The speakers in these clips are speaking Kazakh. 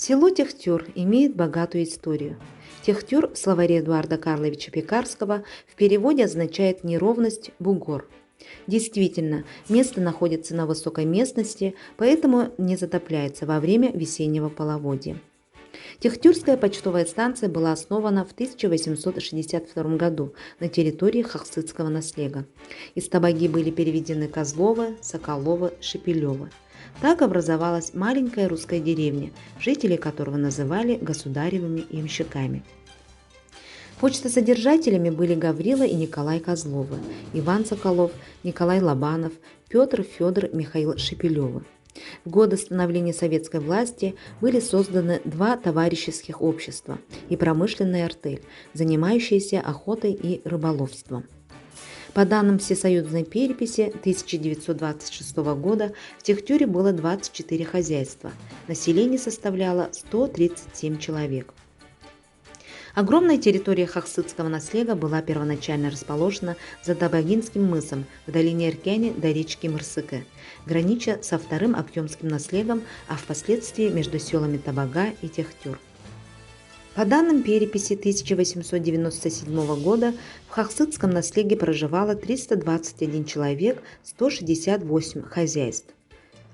Село Техтер имеет богатую историю. Техтер в словаре Эдуарда Карловича Пекарского в переводе означает «неровность, бугор». Действительно, место находится на высокой местности, поэтому не затопляется во время весеннего половодья. Техтюрская почтовая станция была основана в 1862 году на территории Хахсыцкого наслега. Из Табаги были переведены Козловы, Соколовы, Шепелевы. Так образовалась маленькая русская деревня, жители которого называли государевыми ямщиками. Почтосодержателями были Гаврила и Николай Козловы, Иван Соколов, Николай Лобанов, Петр, Федор, Михаил Шепелевы. В годы становления советской власти были созданы два товарищеских общества и промышленная артель, занимающаяся охотой и рыболовством. По данным всесоюзной переписи 1926 года в Техтюре было 24 хозяйства, население составляло 137 человек. Огромная территория Хахсыцкого наслега была первоначально расположена за Табагинским мысом в долине Эркяни до речки Мырсыке, гранича со вторым Актемским наслегом, а впоследствии между селами Табага и Техтюр. По данным переписи 1897 года в Хахсыцком наслеге проживало 321 человек, 168 хозяйств.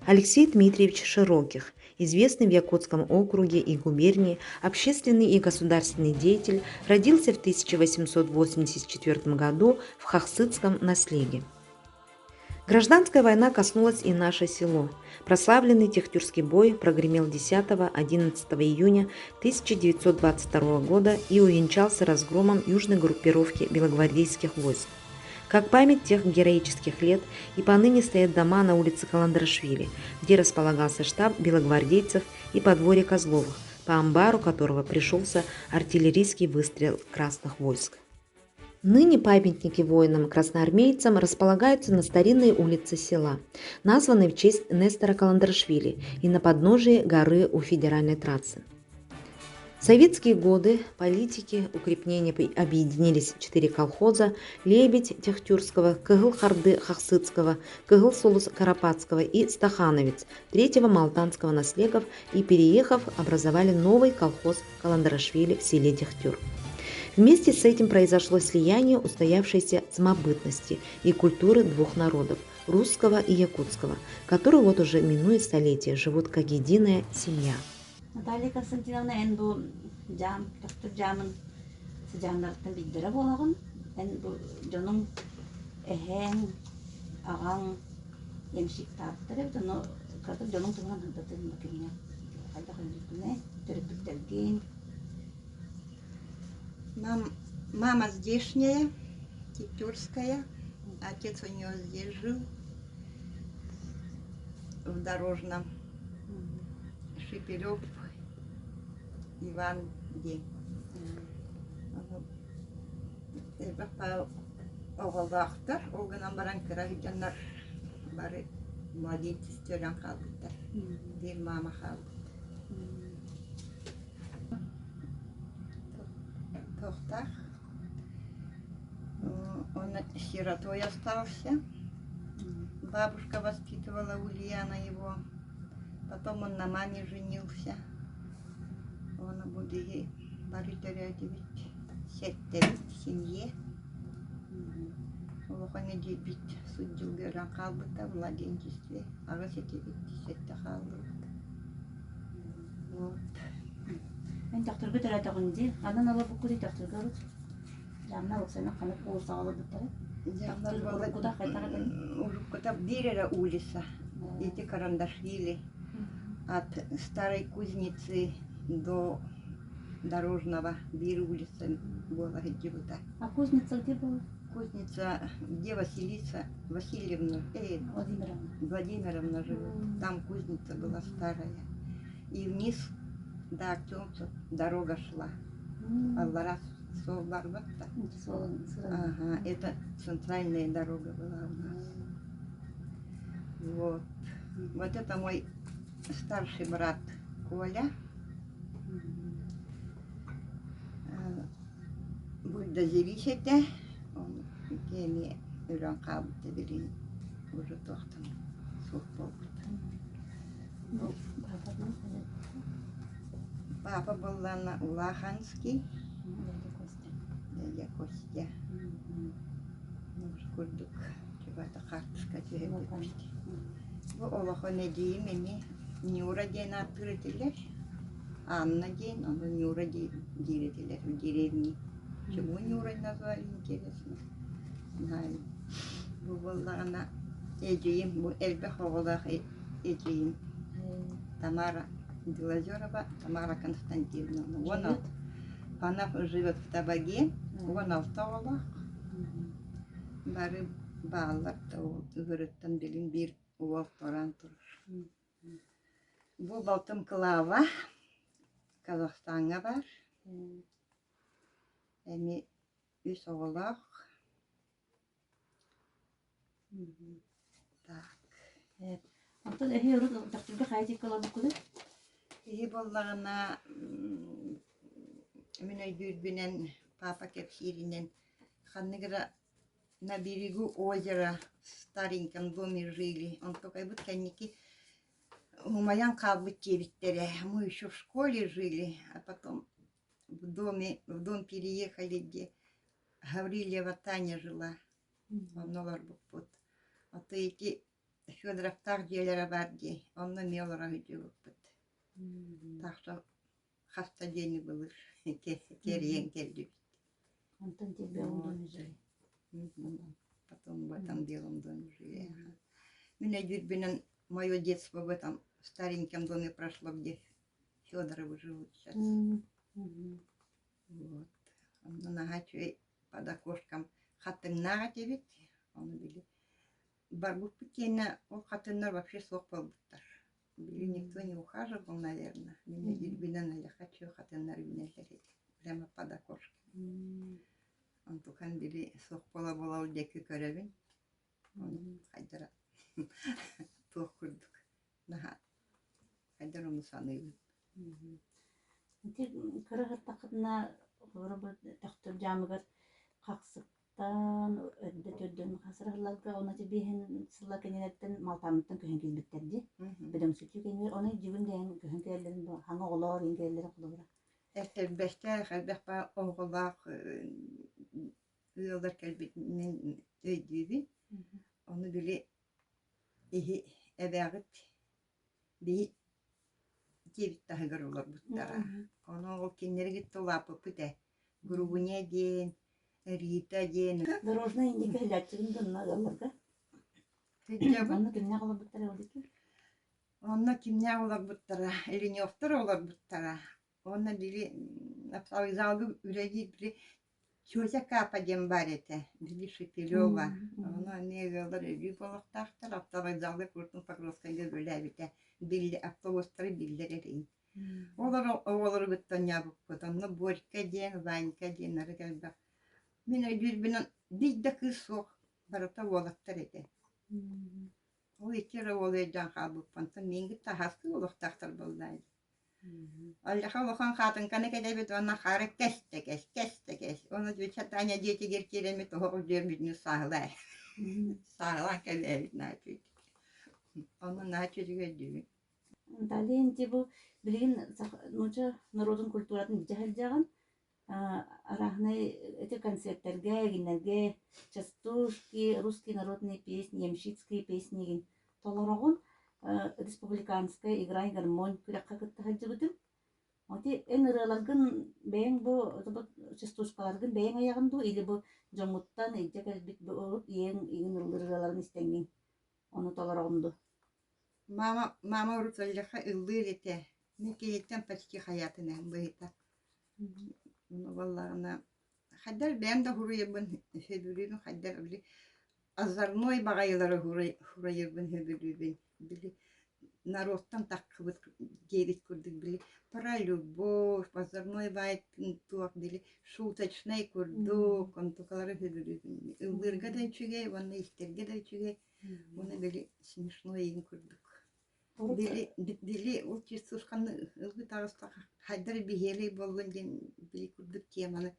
Алексей Дмитриевич Широких, известный в Якутском округе и губернии общественный и государственный деятель, родился в 1884 году в Хахсыцком наслеге. Гражданская война коснулась и наше село. Прославленный Техтюрский бой прогремел 10-11 июня 1922 года и увенчался разгромом южной группировки белогвардейских войск. Как память тех героических лет и поныне стоят дома на улице Каландрашвили, где располагался штаб белогвардейцев и подворье Козловых, по амбару которого пришелся артиллерийский выстрел красных войск. Ныне памятники воинам-красноармейцам располагаются на старинной улице села, названной в честь Нестора Каландрашвили, и на подножии горы у федеральной трассы. В советские годы политики укрепления объединились 4 колхоза: Лебедь Техтюрского, Кыгыл-Харды Хахсыцкого, Кыгыл-Сулус Карапатского и Стахановец 3-го Малтанского наслегов, и, переехав, образовали новый колхоз Каландрашвили в селе Техтюр. Вместе с этим произошло слияние устоявшейся самобытности и культуры двух народов – русского и якутского, которые вот уже минуя столетия живут как единая семья. Наталья Константиновна, эн бу жам, доктор жамын, сыжамнартын биддері болағын, эн бу жоның эхен, ағаң, емшик таптыры, жоның тұғынан хындатын бакиріне. Қайда қойдықыне, түріппіктерген. Мама здешняя, Техтюрская, отец у нее здесь жил, в Дорожном. Шепелев Иван Ди. Бақпа оғылдақтар, оғынан баран кірағыданар бары младенчестен қалдықтар. Дел мама қалды. Тохтах. Он сиротой остался. Бабушка воспитывала Ульяна его. Потом он на маме женился. Он будет баритарядевить сеттерить в семье. Он дебит судил геран қалбыта в младенчестве. Ага сеттерить сетте қалды. Вот. Мен тақтырғы түрі атағынде, анан ала бұқы дей тақтырғы алып. Жамна олсайна қанып қоғырса алып бұттары. Уруккута Берера улица. Эти Карандашвили. От старой кузницы до Дорожного Бир улица была где-то. А кузница где была? Кузница, где Василиса Васильевна, Владимировна живет. Там кузница была старая. И вниз до Актемца дорога шла. Аллара Солбарбатта. Ага, это центральная дорога была у нас. Вот. Вот это мой старший брат Коля. Бульдозевичете. Он кеме үйрен қалыпты берейін. Уже тоқтым. Соқ болыпты. Папа был на Улаханский, дядя Костя. Курдук, чего-то карточка тюрьмы. Бу олохоне дейм эми Нюра ден аттырытылар. Анна ден, оны Нюра дейретилер в деревне. Чему Нюрой назвали, интересно. Знаю. Бу была она Эджиим, бу эльбе хоголах Эджиим. Тамара Белозерова, Тамара Константиновна. Она живет в Табаге, вон Алтаолах. Бары bağlar da o ıgırıttan bilin bir uval toran durur. Bu Baltım Kılava, Kazakistan'a var. Emi üç oğlak. Tak. Антон эхи өрөд тактырга хайти калабы куды. İyi bollağına müne gürbünen papa kepsirinen ханныгра на берегу озера стареньком доме жили. Он только вот конники у моя кабы тевиттере. Мы еще в школе жили, а потом в дом переехали, где Гаврилева Таня жила. Оннолар буппут. А то эти Федоров так делера барди, он на мелора гыдюбпут. Так что хаста день был, керен кердюб. Антон тебе он жили. Потом в этом белом доме жили. Меня Дюрбинен, мое детство в этом стареньком доме прошло, где Федоровы живут сейчас. Вот. Он на гаче под окошком хатыннага тебет. Он били. Барбук пикена, о хатыннар вообще слух полбуттар. Били никто не ухаживал, наверное. Меня Дюрбинен, я хочу хатыннар винелери. Прямо под окошком. Он тухан били слух пола удеки көребин. Он хайдара тух курдук. Наха. Хайдара onu sanıyorum. Тик кырыгыр такытына горбы тактыр жамыгар каксыктан өдө төдөн хасырларга она тебен сылла кенелеттен малтамыттан көһөн килбиттерди. Бидем сүтү кенер оны жигин ден көһөн келден хаңа олор ингелер кулура. Бәштә хәлбәх ба оғылақ үйелдер кәлбетінен өйдейді. Оны біле ехи әбәғыт бейт кебіт тағығыр олар бұттара. Оны ол кенері кетті олапы пүті. Грубуня ден, Рита ден. Дорожна инде кәләтчігін дынна қаларға. Оны кемне қалар бұттара олды ке? Оны кемне олар бұттара, Леневтар олар бұттара. Оны біле автовокзалды үрәге біле Тётя Капа ден бар ете, біле Шепелева. Оны не ғалар өйі болықтақтар, автовокзалды көртін Покровскайға бөлі әбіте. Білі автобустары білдер әрейін. Олар бұттан ябып бұд. Оны Борька ден, Ванька ден, әрі кәлбақ. Мен өйдірбінен бейді қыз соқ, барата олықтар ете. Ол екері ол өйден қалбып бұнтын, менгі тағасты олықтақтар болдайды. Аллаха лохан хатын каны кедебет онна хары кәс. Оны дүйчә Таня дети геркеремет оғыр дөрбідіні сағылай. Сағылай кәлебет начуть. Оны начуть өйдігі. Далее инде бу билген нуча народын культуратын жахылжаган арахны эти концерттерге, гинерге, частушки, русские народные песни, ямщицкие песни толорогон республиканская игра и гармонь күрәккә кытты хаҗыбытым. Оти эн ыраларгын бәйәң бу частушкаларгын бәйәң аягын ду или бу жомуттан иҗәк бит бу урып иен ыраларын истәңген. Оны толорогонду. Мама уруталлаха ыллыр ете. Мекелеттен почти хаятына быйта. Валларына хаддар бәйәм да хуруйбын хөбүрүн хаддар били азарной багайлары хуруйбын хөбүрүн. Били народтан таккыбыт дейбит көрдүк били про любовь, позорной вайпин туак били шуточный көрдүк, онтукалары хөбүрүн. Ыллырга да чүгей, ванна истерге да чүгей. Оны били смешной ин көрдүк. Били ол чистушканы ылгы тагыста хайдар бихели болгон ден били көрдүк теманы.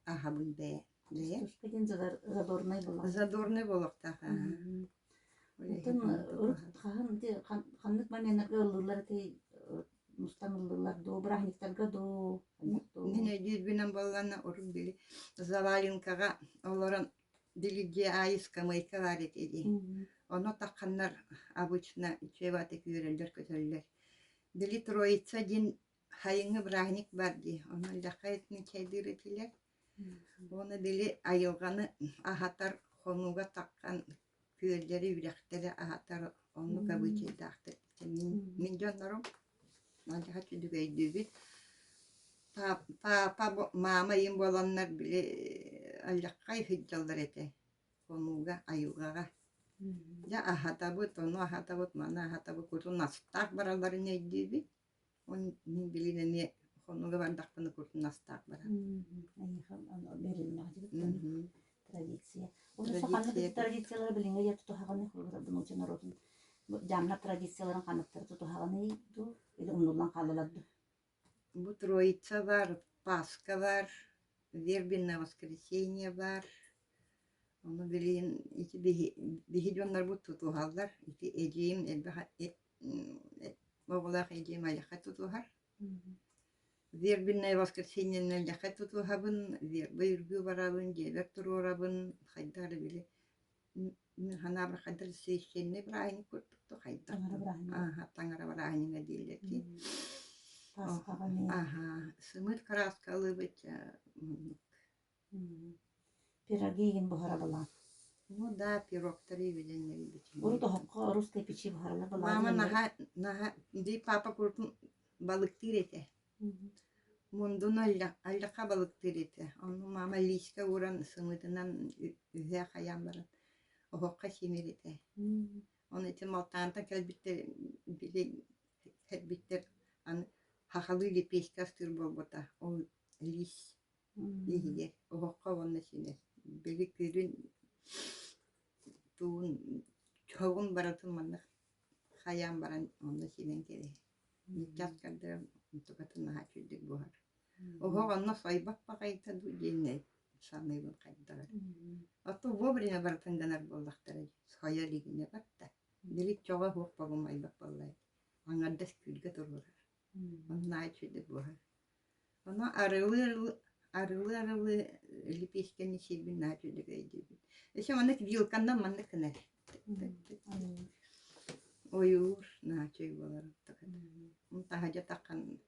Ахабын бе. Чистушка задорный була. Задорный болокта. Атын хан де ханнык маменнерге ыллырлар те мустамыллылар ду, брахниктарга ду, Мен өйдүрбүнөн боллана уруп били. Завалинкага олорон дилиге айыс камайка бар эти. Оно такканнар обычно чебаты күрелдер көтөллөр. Били Троица дин хайыңы брахник бар ди. Оны лакайтны чайдырытылар. Оны били айылганы ахатар хонуга таккан күөлдери үректери ахатар onu kabıcı dağıtır. Min canlarım ancak dügeydi. Papa mama yim olanlar bile alakay hıcallar ete. Konuga ayugaga. Ya ahatabut onu ahatabut mana ahatabut kurtun nastak baraları neydi bi? Onun bilinen ne konuga bardakını kurtun nastak bara. Традиция. Onu sokanlı традициялар билинге я тутаханы хургадын уча народун. Jamna традицияларын канаттары тутаханы ду или унулан калалады. Bu Троица var, Пасха var, Вербенное воскресенье var. Onu bilin iki bihidonlar bu tutuhallar. İki eceğim oğlak eceğim ayaka tutuhar. Вербенное воскресенье ayaka tutuhabın, verbi varabın, geber turorabın, haydar bile. Hana bir haydar seçkenine bir aynı kurtuk da haydar. Aha, Tangara bir aynı değiller ki. Ага, сымыт краскалы быть. Пироги бухара была. Ну да, пирог-тары виден любить. Уру тохокко русский печи бухарала была. Мама наха, ди папа куртун балык тирете. Мундун аллака балык тирете. Onu mama лиска уран сымытынан үһэ хаян баран. Охокка семерете. Onu için maltanta kelbitter bile kelbitter an хахалы лепешкастыр болбота. Ол лис иһиге охокка вонна сине. Бели көрүн туун чогун баратын манна хаян баран онна синен кере. Никаскадыр тукатын хачыдык буар. Ого онна сайбак багайта ду денне саныйбын кайдара. Ато вовремя баратанганар болдактары. Хаялигине батта. Бели чога хок багымайбак боллай. Аңардас күлгө тургур. Ondan açıydı bu. Ona arılı lipişkeni şibin açıydı gaydı. İşte mandık yılkandan mandık ne? Oyur naçıy bolar takın. Tahaca takan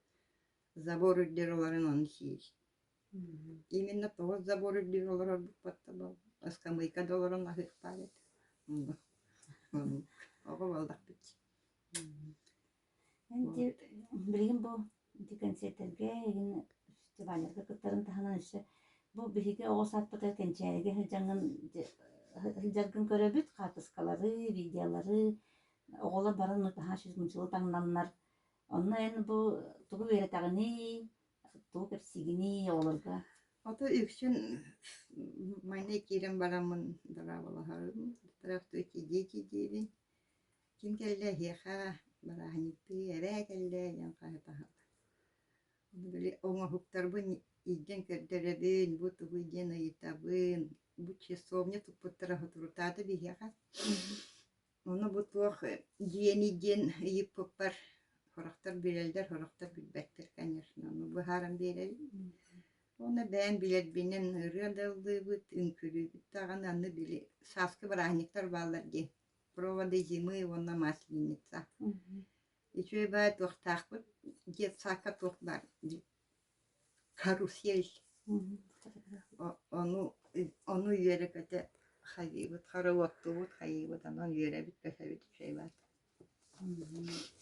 zabor ödüroların onu şiir. İminne toz zabor ödürolar bu patta bal. Askamıyka doların ahık palet. Oğa baldak biç. Энди билген бу ди концерттерге эгин фестивальлерге кыттарын таханан ише бу биһиге оҕосаат бата кенчээге хылжаргын көрөбүт катыскалары видеолары оҕолор барын таха шизмунчулу таңнаннар онно эн бу тугу беретагыни тугу кепсигини оҕолорга Ото үксүн майна кирен барамын дарабалахарым. Тарафты кидебин. Ким келле хеха барахнипты эрекелле янкайтаха. Били оңа хуктарбын иден кердеребин, бу тугуйден айтабын, бу часовня тупуттара хутурутады бихяха. Оны бу туох диениден йиппар хорактар билелдер, хорактар билбеттер, конечно. Ну бу харам берели. Оны бән билетбинен ырыдылды бут, үнкүлү бут таган аны били саскы барахниктар баллар ди. Проводы зимы, онна масленица. Еще и бывает тухтахпут, детсака тух бар. Карусель. Onu yürek öte hayıbıt, haravottu hayıbıt, anan yürek öte şey var.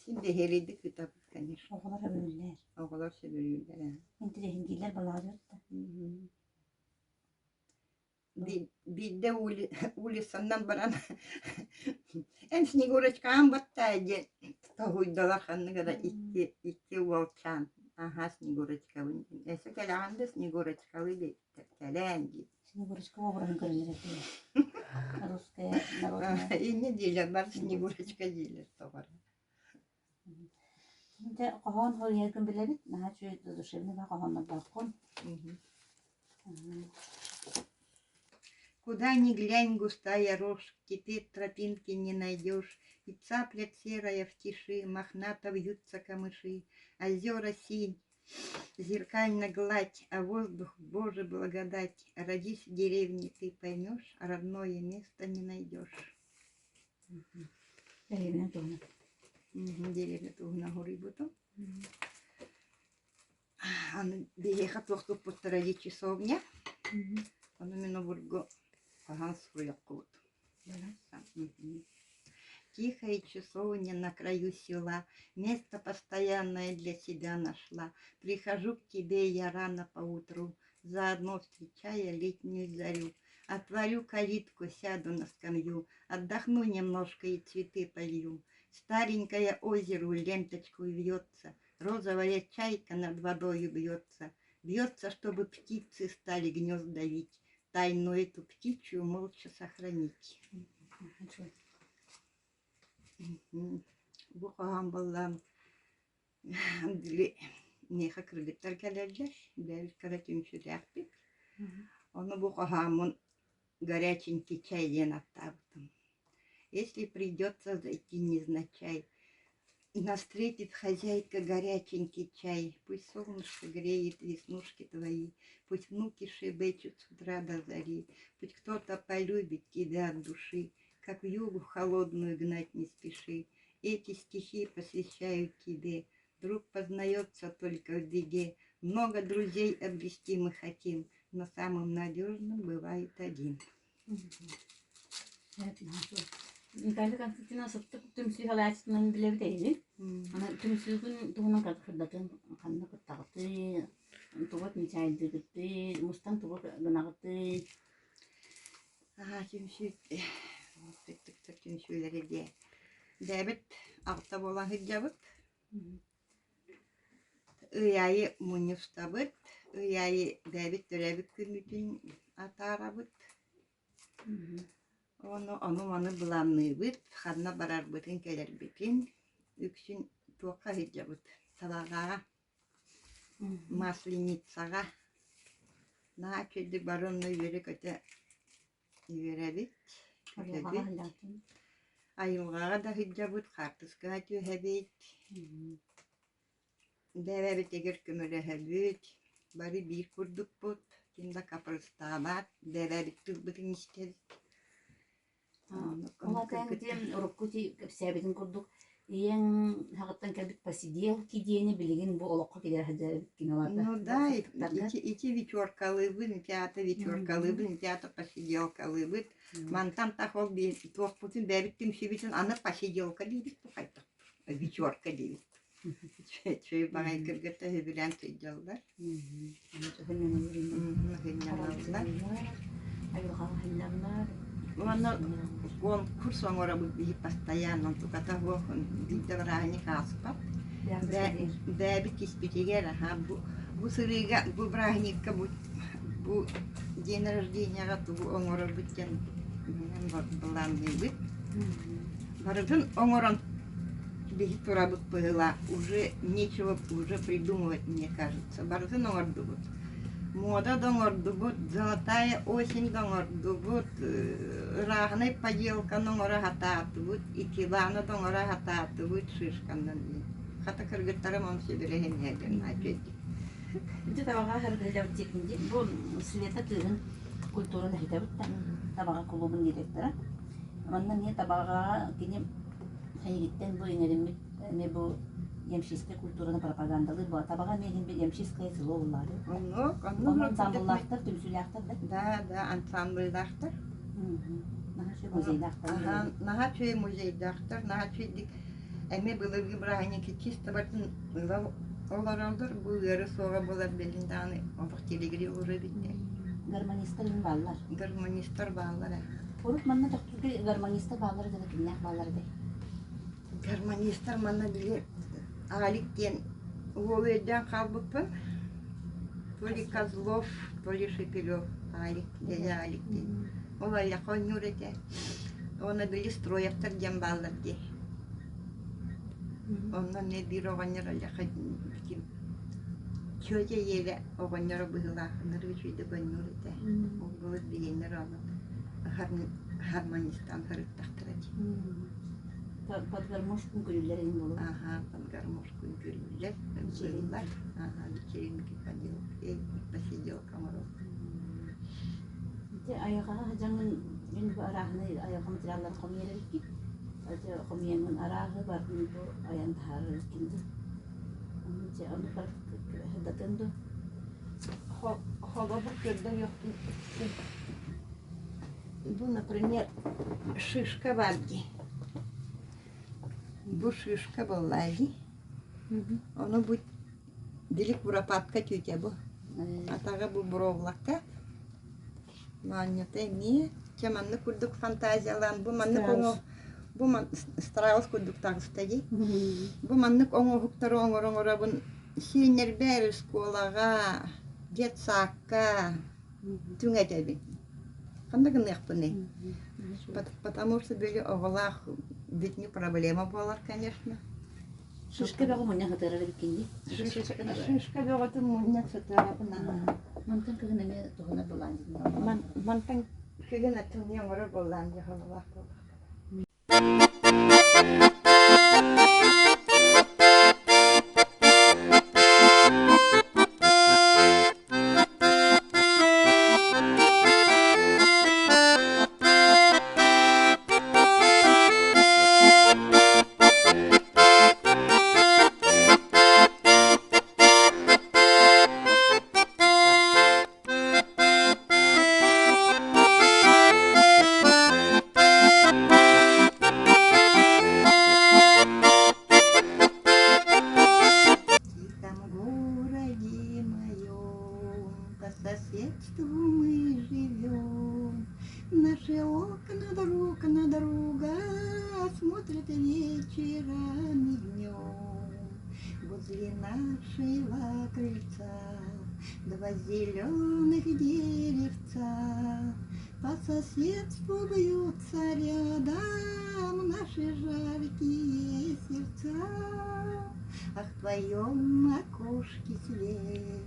Şimdi heliydi kitap kanır. оҕолор өбүллер Oğlar seviyorlar. энтире хиндилер балаары да Bir de ulisandan baran en Снегурочкам battaydı. Tahuydalar hanı kadar iki volkan. Aha Снегурочка. Ese kelağında Снегурочкa'lı bir keleğendi. Снегурочка оҕорон көрүнөр эти русская народная İyi değiller, ben Снегурочка değiller. Инде кохон хол ягын билебит наха чүй душевный ба кохонна балкон Куда ни глянь, густая рожь, теперь тропинки не найдешь. И цаплет серая в тиши, мохнато вьются камыши. Озера синь, зеркально гладь, а воздух, Боже, благодать. Родись в деревне, ты поймешь, родное место не найдешь. Деревня тоже. Деревня тугна гори буту. Аны биеха тохтуп путтаради часовня. Аны мина бурго ага суякут. Тихая часовня на краю села, место постоянное для себя нашла. Прихожу к тебе я рано поутру, заодно встречая летнюю зарю. Отворю калитку, сяду на скамью, отдохну немножко и цветы полью. Старенькое озеро ленточку вьется, розовая чайка над водою бьется. Бьется, чтобы птицы стали гнезда вить, тайну эту птичью молча сохранить. Bu kağan ballan dili neha kırgıtlar gelirler. Bir kara tümsü derpik. Onu bu kağamın горяченький чай я оттаптым. Если придется зайти невзначай, нас встретит хозяйка горяченький чай. Пусть солнышко греет веснушки твои, пусть внуки шебечут с утра до зари, пусть кто-то полюбит тебя от души, как вьюгу холодную гнать не спеши. Эти стихи посвящают тебе, друг познается только в беде. Много друзей обрести мы хотим, но самым надежным бывает один. Никогда константина сыптык түмсүй халаатынан билеби дейли. Ана түмсүйгүн тугунан кадырдатын канна кыттагыты, тугат мичайдыгыты, мустан тугат гынагыты. Түмсүй, түмсүйлери де. Дәбит aqta болан хыджабыт. Ыяйы мунюстабыт, ыяйы дәбит төрәбит күмүтүн атарабыт. Onu manı bulanlıybıt, xanna bararbıtın kelerbitin, üksün tuğqa hıcabıt, talağa, maslinitsağa, naha çöldü barınlı yürü kötü yürübit, ayılgağa da hıcabıt, kartıskağa tühebit, bebebit eger kümüle hebit, bari bir kurduk bут, tinda kapırıstabat, bebebit türbütün istedik. Олатан тем уруккути сәбитин курдук. Иен хагыттан кәбит посиделки диене билеген бу олоққа килер хәдәбит киноларда. Ну да, эти вечеркалыбын, театр вечеркалыбын, театр посиделкалыбын. Мантан тахол би туохпутун бәбиттим шибитин аны посиделка дейбит бу кайта. Вечерка дейбит. Чөй багай кыргытта хөбүлән тыйдалдар. Хыннаналдар. Айылга хыннаналар. Он курс оңора бии постоянно, только того видоврани хаспат. Бәби киспитигер, бу сырыга, бу брахникка, бу день рождения, бу оңора биттен буланный бит. Барыдын оңорон бии турабык пыгыла, уже нечего уже придумывать, мне кажется. Барыдын оңорду бут. Мода доңордубут, золотая осень доңордубут, рахный поделка доңора хатаатыбут, икилана доңора хатаатыбут шишкандан. Хата кыргыттарым он сөбіреген егін әкетті. Үті табаға әрділеу текінде, бұл Света тыгын культураны хитабыт, табаға клубын директора. Онна не табаға кенем хайриттен бұл енеремет, не бұл Ямшистская культураны пропагандалы была. Табаға менен бе ямшистская село улары. Onun ансамбльдақтар, түмсүлақтар да? Да, ансамбльдақтар. Наға чөй музейдақтар, наға чөйдік. Әме бұлы гибраханеки чисто бартын олар алдар, бұл өрі соға болар белінде аны оғық телегіре ұры бітті. Гармонистар ин баллар. Гармонистар баллар. Орут манна тоқтуғы гармонистар баллар да кімнәк баллар да? Гармонистар манна біле Аликтен Воведян қалбықпын, то ли Козлов, то ли Шепелев, Аликтен. Олар яқон нүрете. Оны білі строяқтар дем баллар де. Онна не бір оғанер алақа чөте елі оғанер бұғыла, нұры чөйді бөн нүрете. Ол бұғыз бейенер оны. Хармонистан харыттахтыра ди. Подгармош күңгүлләрен булу. Ага, подгармошку гүллер, зыллар. Ага, вечеринки посиделка мороз. Те аяга жаңын ин арахны аяга материаллар комьелер ки. Ate комьенин арагы бар бу аян тары кинди. Те аны бар хадатенду. Холоба көрдөн yok. Bu, например, шишка vardı. Bu шишка vallahi. Onu bu dilik burapatka tüte bu. Ataga bu burovlaka. Manyata mi? Kemanlı kurduk fantaziyalan. Bu manlık onu bu man Strauss kurduk tağıstayı. Bu manlık onu huktar onu bun sinir ber skolaga, детсакка, tüne tabi. Кандай гыныкпыны. Потому что были оголах ведь не проблема была, конечно. Шишка багы моня хатарар бикинди. Шишка бөгөтүн муня сатарабына. Мантан кыгынеме тогына булан. Мантан кеген атын яңгыры болан жагалах. Соседству мы живем, наши окна друг на друга смотрят вечером и днем. Возле нашего крыльца два зеленых деревца, по соседству бьются рядом наши жаркие сердца. А в твоем окошке свет,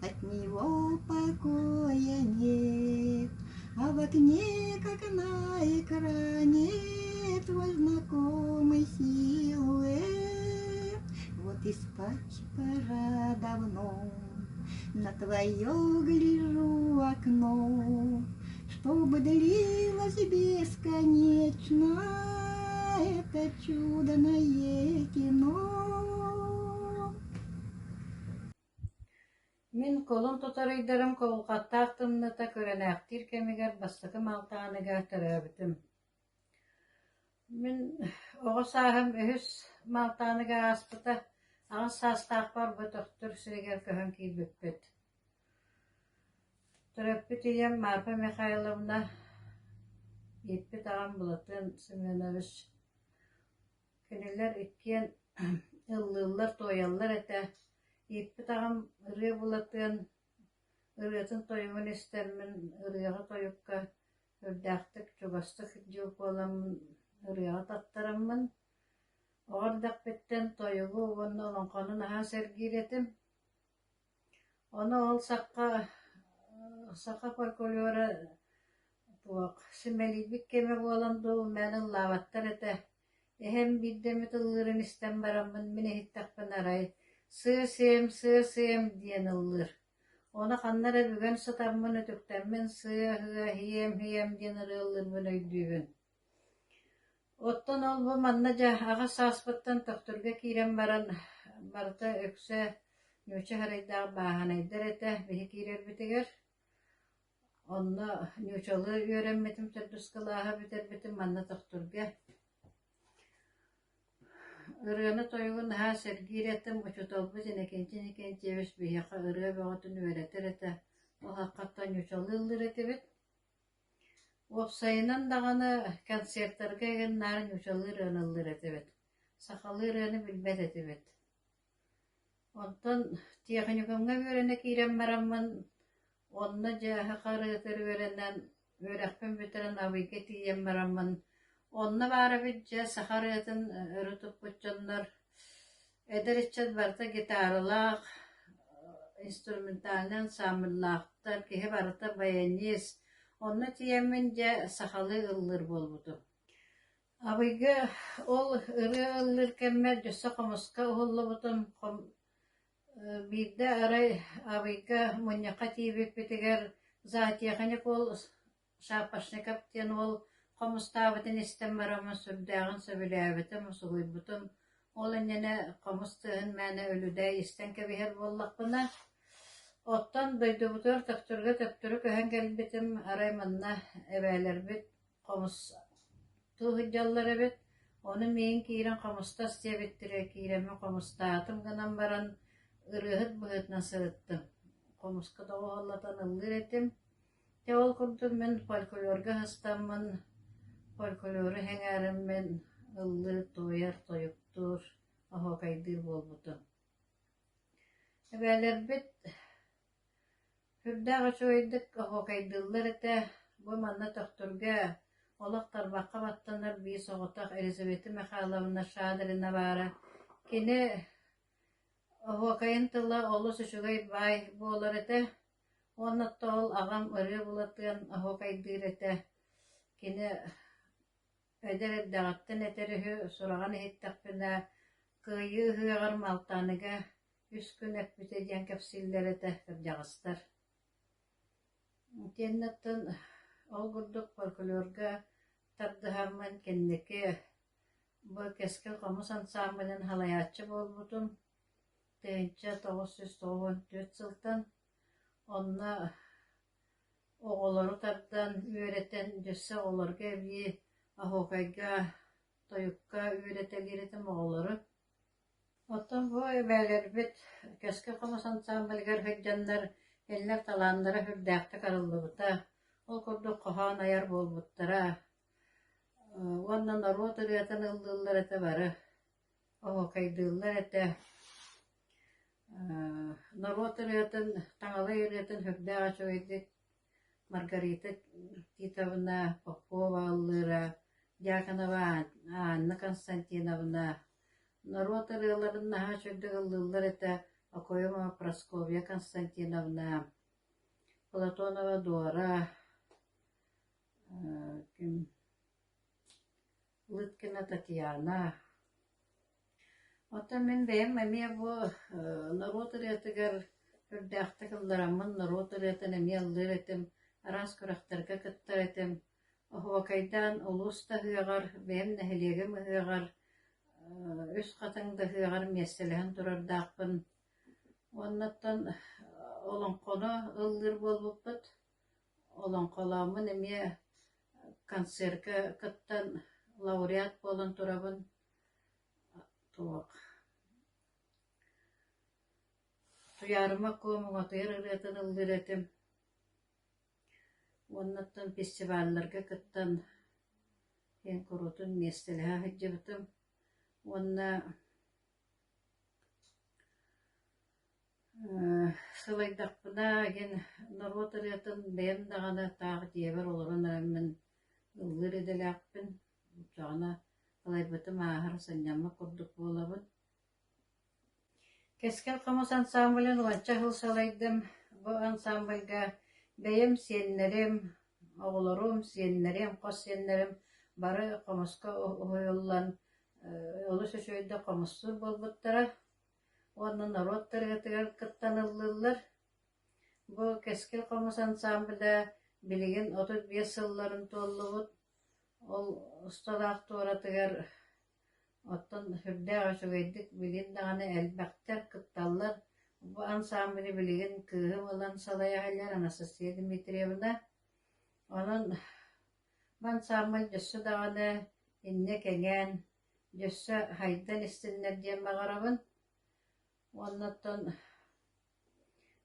от него покоя нет, а в окне, как на экране, твой знакомый силуэт. Вот и спать пора давно, на твое гляжу окно, чтобы длилось бесконечно это чудное кино. Мен колон тотарыйдарым колуқаттақтымныта көренәқтир кемегер бастықы малтағыныға түрәбітім. Мен оғыс ағым үхіс малтағыныға аспыта ағыз састақ бар бұтықтыр сүйгер көхін кейбіппет. Түрәппет ием Марфа Михайловна еппет ағам бұлатын Семенович. Кенелер иккен ыллылар тоялар әті. Еппет ағам ұры бұлатын, ұрыатын тойымын істермін, ұрыға тойыққа үрдәқтік, чугастық жыл боламын, ұрыға таттарамын. Оғырдақ беттен тойығы оғынны оланқанын аға сәргеретім. Оны ол саққа фольклора сімәлейбік кеме боланды ол мәнін лаваттар әті. Эхем биддемет ылырын істен барамын, мен ехіттақпын арай. Сыысым диен ыллыр. Оны қаннара бүгін сатамын өтіктәмін сыы хием диен ыллыр бұн өйдүйін. Оттан ол бұл манна жа аға саспыттан тоқтырға кейрен баран барыта өксі нөчі харайдағы бағанайдар әті бейі кейрер бітігер. Онны нөчалы үйренметім түрдіскілаға бітер бітім манна тоқтырға. Ырыны тойығын ха сәргейреттім ұчытолбы жинекенчен жевіш бейіқа ырыға бағытын өретер әті. Ол хаққаттан нөчалы ылыр әті бет. Опсайынан дағаны концерттарға еген нарын нөчалы ырыны ылыр әті бет. Сақалы ырыны білбет әті бет. Онтан тияқынюкамға өрені кейрен марамын. Онны жағы қарығытыр өренен өрәқпен бөтерін авыйке тиен марамын. Онна бары бітже сахаретін үрітіп бұтчандар. Әдірітчет барта гитаралақ, инструменталinen ансамбльлақтар, кеге барта баянес. Онна тиеммен же сахалы ыллыр болбутум. Абыйга ол ыры ыллыр кеммер жөссө комуска ухуллубутум. Бирде арай абыйга муньяка тиебек битигер заатияханик ол шапашникап тен ол комустаабытын истем барамын сүрдәгын сөбіләбітім, сұлуйбутым. Ол эннене комустыгын мәне өлүдәй истен кебихер боллақпына. Оттан дойдубутар тактурга төптүрү көһөн келбитим, арай манна эбәлер бит, комус туһыджаллар эбит. Оны мен киирен комустас диэбиттире, кииреме комустаатым гынан баран ырыһыт быһытна сырыттым. Комуска тоҕоһоллатан ыллыр этим. Те ол курдур мен фольклорга хастаммын, фольклоры хеңәріммен ыллыр тойар тойуктур, ахокайдыр болбутум. Эбәлер бит Хүрдәгә чойдык ахокайдыллар эте, бу манна тохтурга олақтар баққа баттанар бии соғытақ Елизавета Михайловна Шадрина бара. Кини ахокайын тыла олы сүшігай бай болар эте, оннатта ол ағам ыры булатыган ахокайдыр эте. Кини өйдер эддағаттын этеріхі сұраған ехиттақпына кыйы хыағар малтаныга үс күн әппіте ден кәпсиллер эте кіржағыстар. Теннаттан ол гурдук фольклорга тардыһамман кеннеке бу кескел комус ансамблен халаячы болбутум. Тенче 994 сылтан онна оголору тардан үйреттен жүсі оларга бии ахокайга тоюкка үйреттелеретім оголору. Оттан бу эбәлер бит кескел комус ансамблгер хөджандар эллер таландары хүрдәкті карыллыбыта. Ол курдук кохан аяр болбуттара. Онна народ ырыятын ылдыллар эте бары. Ахокайдыллар эте. Народ ырыятын, таңалы ырыятын хүрдәк ачуйдык. Маргарита Титовна Попова ыллыра, Дьяконова Анна Константиновна. Народ ырыяларын наха чүрдік ылдыллар эте. Акоева Прасковья Константиновна, Платонова Дора, Лыткина Татьяна. Ота мен бәйім әме бұ народ ырыятыгар үрдәқті қылдарамын, народ ырыятын әме алыр етім, арас көрақтарға кыттар етім. Ахуакайдан ұлыста хыағар, бәйім нәхілегім хыағар, үс қатыңды хыағар меселіғін тұрардақпын. Оннаттан олонқоно ыллыр болбуппут. Олонқоламын эме концертка кыттан лауреат болон турабын. Туак. Туярыма комуңа тыйыр ырыатын ыллыр этим. Оннаттан фестивалларга кыттан ен курутун местелеха хыджыбытым. Онна сылайдақпына ген народ ырыатын бәйім дағана тағы дебір олырын әмін ылғыр еделәқпін. Жағына қалайбытым ағыр санямы құрдық болабын. Кескел қамыс ансамблен уанча хыл салайдым. Бұ ансамбльга бәйім сеннерім, оғылырым сеннерім, қос сеннерім бары қамысқа ұйылан олы сөшөйді қамысыр болбыттара. Онна народ тыргытыгар кыттаныллылар. Бу кескел комус ансамблда билигин 35 сылларын толлубут. Ол усталаак туоратыгар оттон хүрдәк ашугайдык билин даганы элбактар кытталлар. Бу ансамбли билигин кыһым ылан салаяһаллар Анастасия Дмитриевна. Онон бу ансамбль жөссө даганы инне кеңен, жөссө хайдан истиннер диэн багарабын. Оннаттан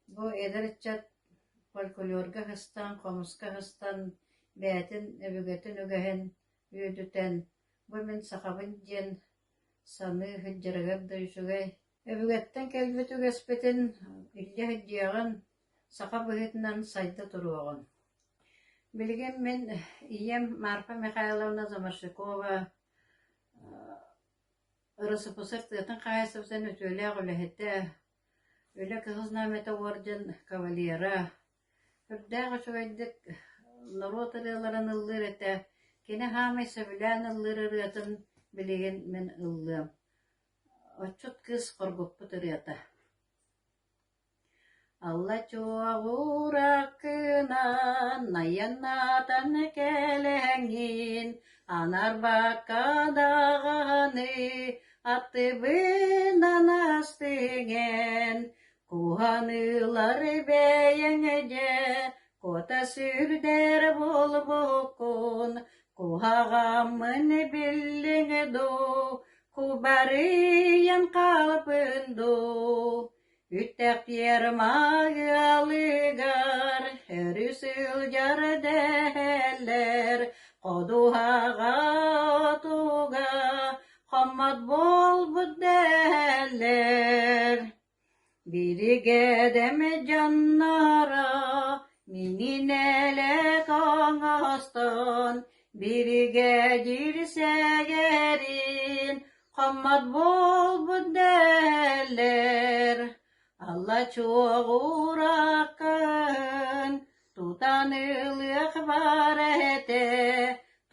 бу эдерчат фольклорга хыстан, комуска хыстан, бәтин, өбүгетін үгәһен, үйдүтен, бу мен сахабын ден саны хыджарагар дойшугай. Өбүгәттен кәлбет үгәспетен, илле хыджияган саха быһытынан сайда туруаган. Билген мен ием Марфа Михайловна Замаршикова, ырысыпысыр тыатын қайысыпсын өтөлі өліхетті, өлі кығыз намета орден кавалера. Үрдәғі шуайдық народ ырыларын ыллыр эте. Кене хамай сөбүлән ыллыр ырытын билеген мен ыллым. Очут кыз коргоппут ырыта. Алла чуагуракынан наяннатан келеңин анар бакадаганы аттыбынан астыген куханылар бейеңеже кота сүрдер болбокун кухагамын биллеңеду кубарыян калпынду Үттәк ермағалыгар, әрүсіл жардәлер, қодуғаға отуға, қаммат бол бұддәлер. Бириге дәме жаннара, минин әлек аңастан, бириге jirсәгәрин, қаммат бол бұддәлер. Алла чоғурақын, тутанылық бар әте,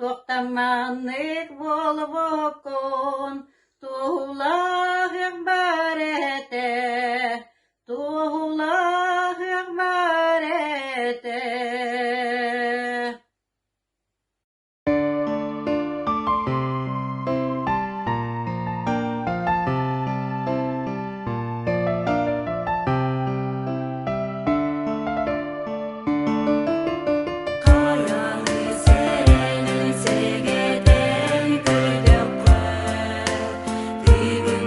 тоқтаманлық болып оқын, туғылағық бар әте, туғылағық бар әте. Even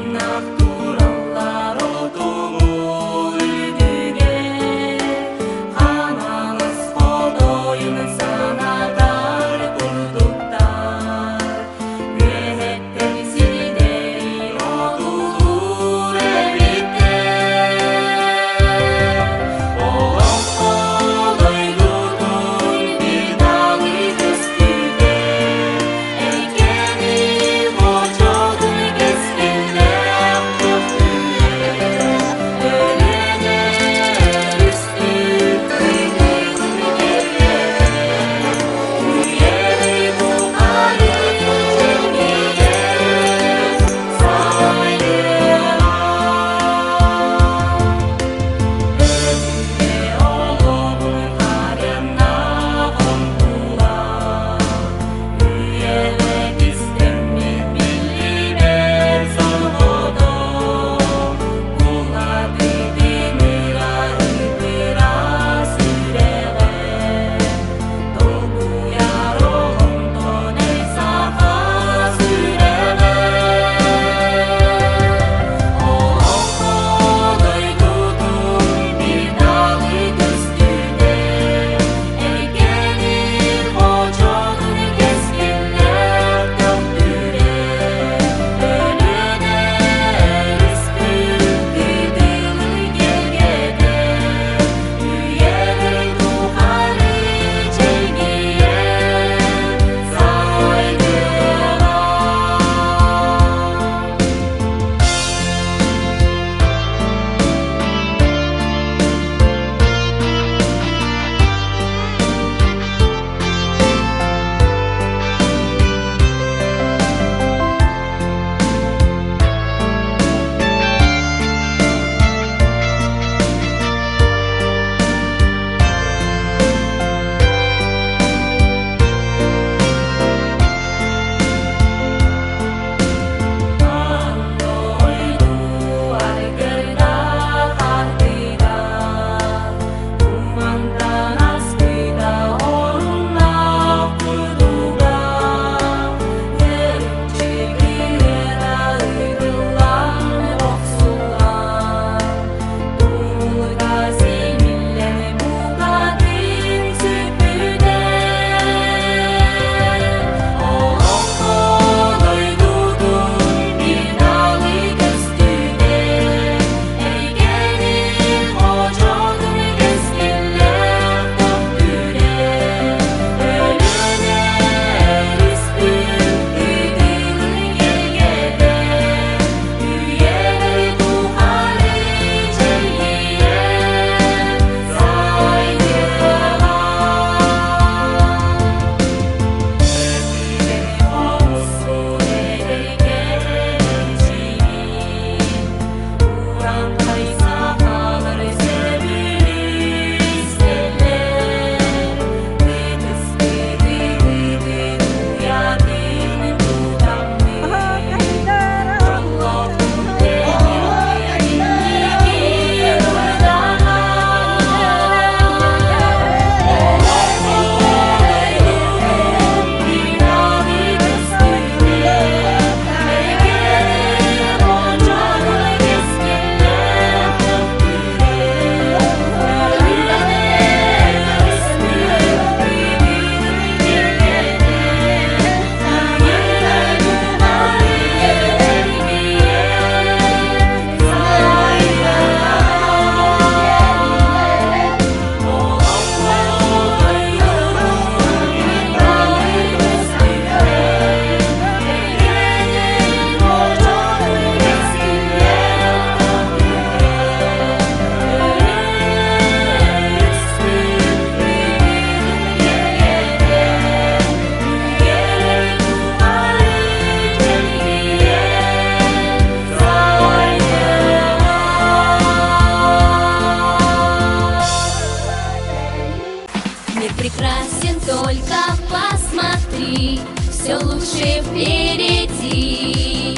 твои, все лучше впереди.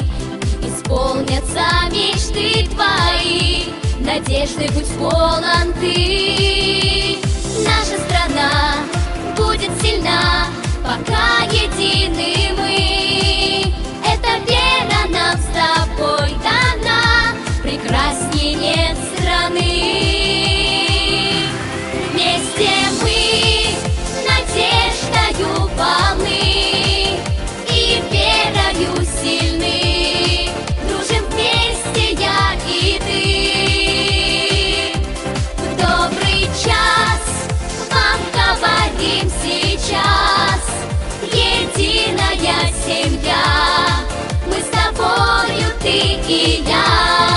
Исполнятся мечты твои, надежды будь полон ты. Наша страна будет сильна, пока едины мы. Эта вера нам с тобой дана, прекрасней нет страны. Вместе мы надеждою полны и верою сильны. Дружим вместе я и ты. В добрый час вам говорим сейчас. Единая семья, мы с тобою, ты и я.